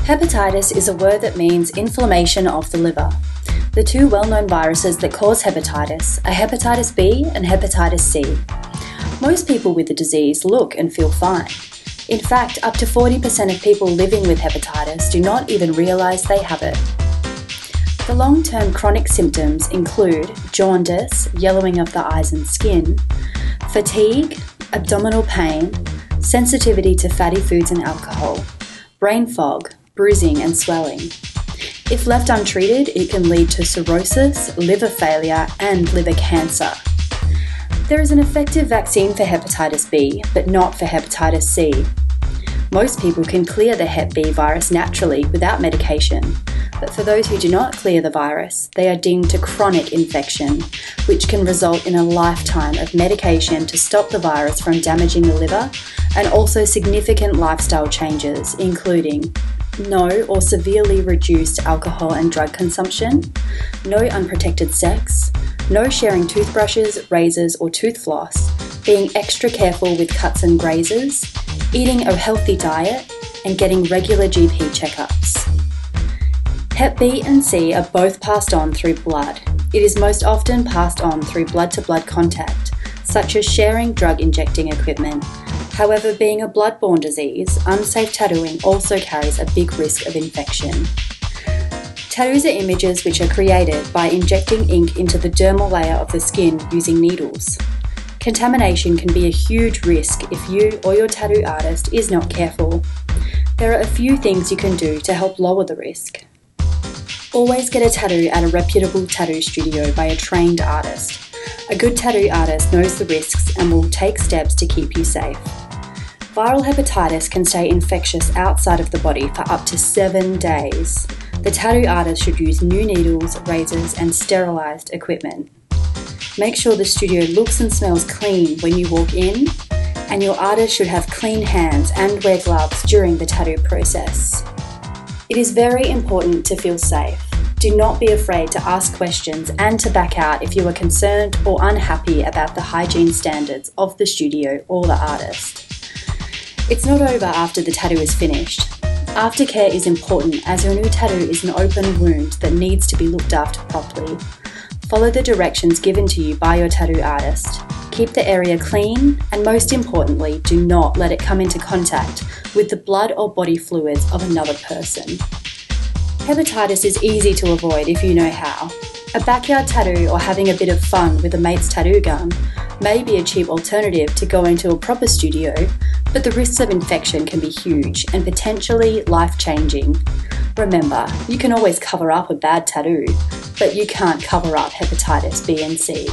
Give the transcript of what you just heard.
Hepatitis is a word that means inflammation of the liver. The two well-known viruses that cause hepatitis are hepatitis B and hepatitis C. Most people with the disease look and feel fine. In fact, up to 40% of people living with hepatitis do not even realise they have it. The long-term chronic symptoms include jaundice, yellowing of the eyes and skin, fatigue, abdominal pain, sensitivity to fatty foods and alcohol, brain fog, bruising and swelling. If left untreated, it can lead to cirrhosis, liver failure and liver cancer. There is an effective vaccine for hepatitis B, but not for hepatitis C. Most people can clear the Hep B virus naturally without medication, but for those who do not clear the virus, they are deemed to chronic infection, which can result in a lifetime of medication to stop the virus from damaging the liver, and also significant lifestyle changes, including no or severely reduced alcohol and drug consumption, no unprotected sex, no sharing toothbrushes, razors or tooth floss, being extra careful with cuts and grazes, eating a healthy diet, and getting regular GP checkups. Hep B and C are both passed on through blood. It is most often passed on through blood-to-blood contact, such as sharing drug injecting equipment. However, being a blood-borne disease, unsafe tattooing also carries a big risk of infection. Tattoos are images which are created by injecting ink into the dermal layer of the skin using needles. Contamination can be a huge risk if you or your tattoo artist is not careful. There are a few things you can do to help lower the risk. Always get a tattoo at a reputable tattoo studio by a trained artist. A good tattoo artist knows the risks and will take steps to keep you safe. Viral hepatitis can stay infectious outside of the body for up to 7 days. The tattoo artist should use new needles, razors and sterilised equipment. Make sure the studio looks and smells clean when you walk in, and your artist should have clean hands and wear gloves during the tattoo process. It is very important to feel safe. Do not be afraid to ask questions and to back out if you are concerned or unhappy about the hygiene standards of the studio or the artist. It's not over after the tattoo is finished. Aftercare is important as your new tattoo is an open wound that needs to be looked after properly. Follow the directions given to you by your tattoo artist. Keep the area clean and most importantly, do not let it come into contact with the blood or body fluids of another person. Hepatitis is easy to avoid if you know how. A backyard tattoo or having a bit of fun with a mate's tattoo gun may be a cheap alternative to going to a proper studio, but the risks of infection can be huge and potentially life-changing. Remember, you can always cover up a bad tattoo, but you can't cover up hepatitis B and C.